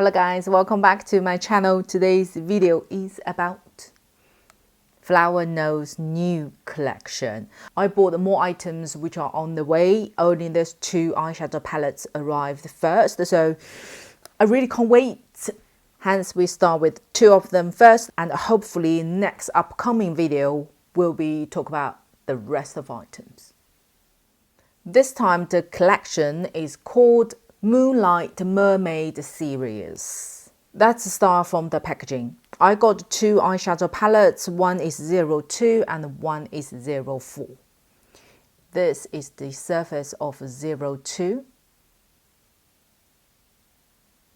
Hello guys, welcome back to my channel. Today's video is about Flower Nose new collection. I bought more items which are on the way. Only these two eyeshadow palettes arrived first, so I really can't wait. Hence we start with two of them first, and hopefully next upcoming video will be talk about the rest of items. This time the collection is called Moonlight Mermaid series. Let's start from the packaging. I got two eyeshadow palettes, one is 02 and one is 04. This is the surface of 02.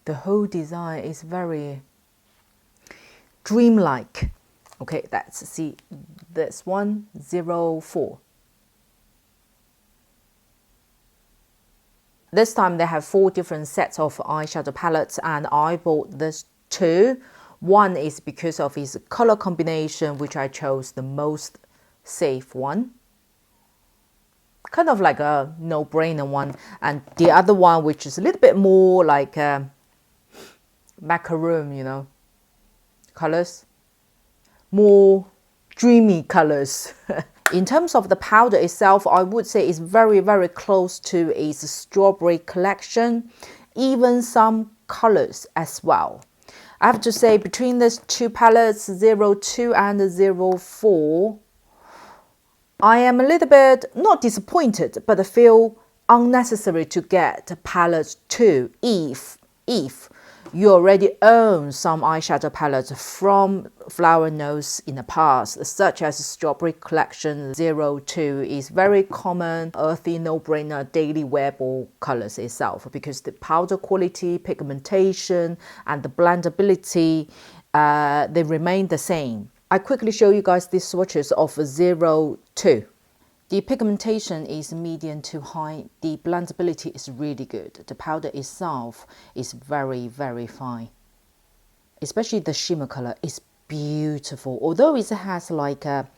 The whole design is very dreamlike. Okay, let's see this one, 04. This time they have 4 different sets of eyeshadow palettes, and I bought this two. One is because of its color combination, which I chose the most safe one. Kind of like a no-brainer one. And the other one, which is a little bit more like macaroon, you know, colors. More dreamy colors. In terms of the powder itself, I would say it's very, very close to its strawberry collection, even some colors as well. I have to say between these two palettes, 02 and 04, I am a little bit not disappointed, but I feel unnecessary to get palette 2 if you already own some eyeshadow palettes from Flower Nose in the past, such as Strawberry Collection 02 is very common, earthy, no-brainer, daily wearable colors itself, because the powder quality, pigmentation, and the blendability, they remain the same. I quickly show you guys these swatches of 02. The pigmentation is medium to high. The blendability is really good. The powder itself is very, very fine. Especially the shimmer color is beautiful. Although it has like a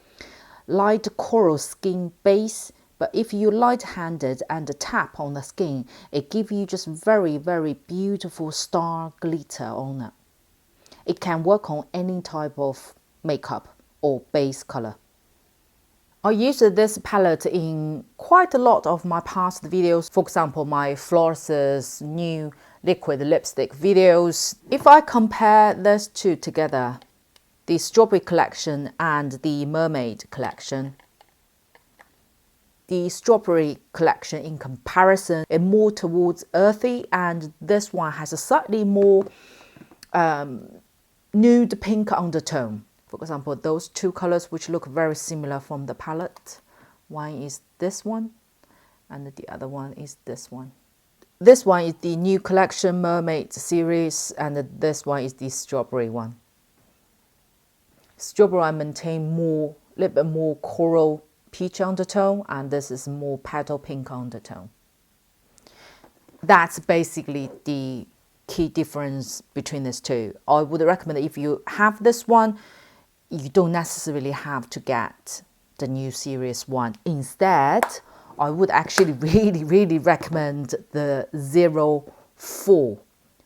light coral skin base, but if you light-handed and tap on the skin, it gives you just very, very beautiful star glitter on it. It can work on any type of makeup or base color. I used this palette in quite a lot of my past videos. For example, my FLORASIS new liquid lipstick videos. If I compare these two together, the Strawberry Collection and the Mermaid Collection, the Strawberry Collection in comparison is more towards earthy, and this one has a slightly more nude pink undertone. For example, those two colors which look very similar from the palette. One is this one and the other one is this one. This one is the new collection Mermaid series, and this one is the strawberry one. Strawberry I maintain more, a little bit more coral peach undertone, and this is more petal pink undertone. That's basically the key difference between these two. I would recommend that if you have this one, you don't necessarily have to get the new series one. Instead, I would actually really recommend the 04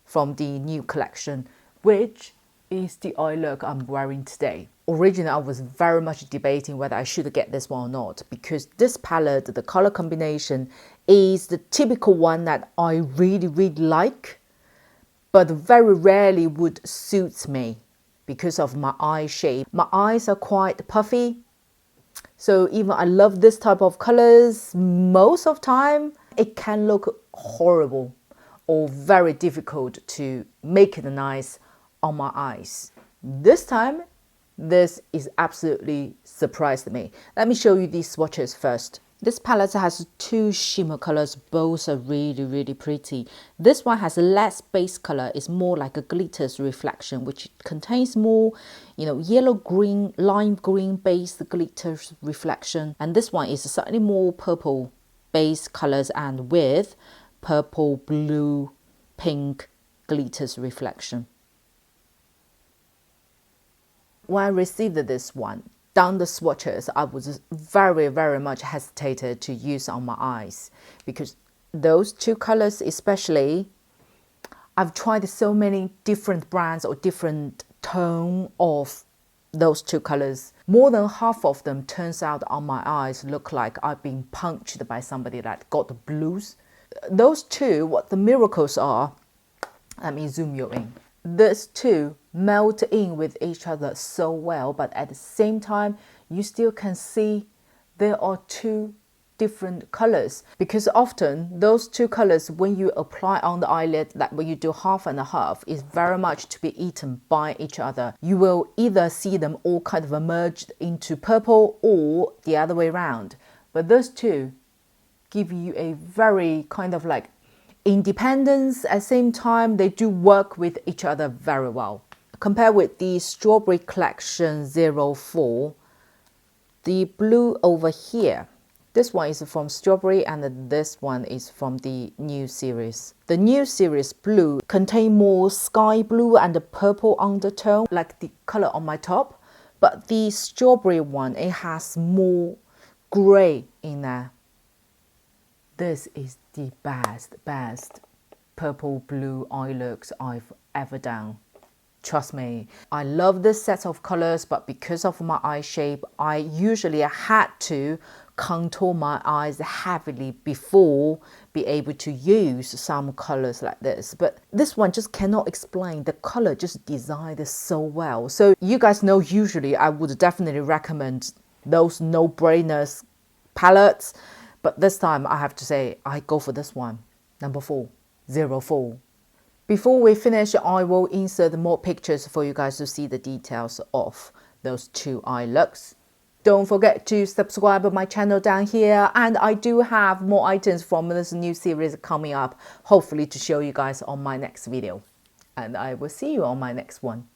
from the new collection, which is the eye look I'm wearing today. Originally, I was very much debating whether I should get this one or not, because this palette, the color combination, is the typical one that I really like, but very rarely would suit me because of my eye shape. My eyes are quite puffy, so even I love this type of colors, most of the time it can look horrible or very difficult to make it nice on my eyes. This time, this is absolutely surprised me. Let me show you these swatches first. This palette has 2 shimmer colors, both are really pretty. This one has less base color, it's more like a glitters reflection, which contains more, you know, yellow green, lime green based glitters reflection. And this one is slightly more purple base colors and with purple, blue, pink glitters reflection. When I received this one, down the swatches, I was very much hesitated to use on my eyes, because those two colors especially, I've tried so many different brands or different tone of those two colors. More than half of them turns out on my eyes look like I've been punched by somebody that got the blues. Those two, what the miracles are, let me zoom you in. These two melt in with each other so well, but at the same time, you still can see there are two different colors, because often those two colors, when you apply on the eyelid, like when you do half and a half, is very much to be eaten by each other. You will either see them all kind of merged into purple or the other way around. But those two give you a very kind of like independence. At the same time, they do work with each other very well. Compared with the Strawberry Collection 04, the blue over here, this one is from Strawberry and this one is from the new series. The new series blue contain more sky blue and a purple undertone, like the color on my top. But the Strawberry one, it has more gray in there. This is the best purple blue eye looks I've ever done. Trust me, I love this set of colors, but because of my eye shape, I usually had to contour my eyes heavily before be able to use some colors like this. But this one just cannot explain. The color just designed so well. So you guys know, usually I would definitely recommend those no-brainers palettes. But this time I have to say, I go for this one, number 4, 04. Before we finish, I will insert more pictures for you guys to see the details of those two eye looks. Don't forget to subscribe to my channel down here, and I do have more items from this new series coming up, hopefully to show you guys on my next video. And I will see you on my next one.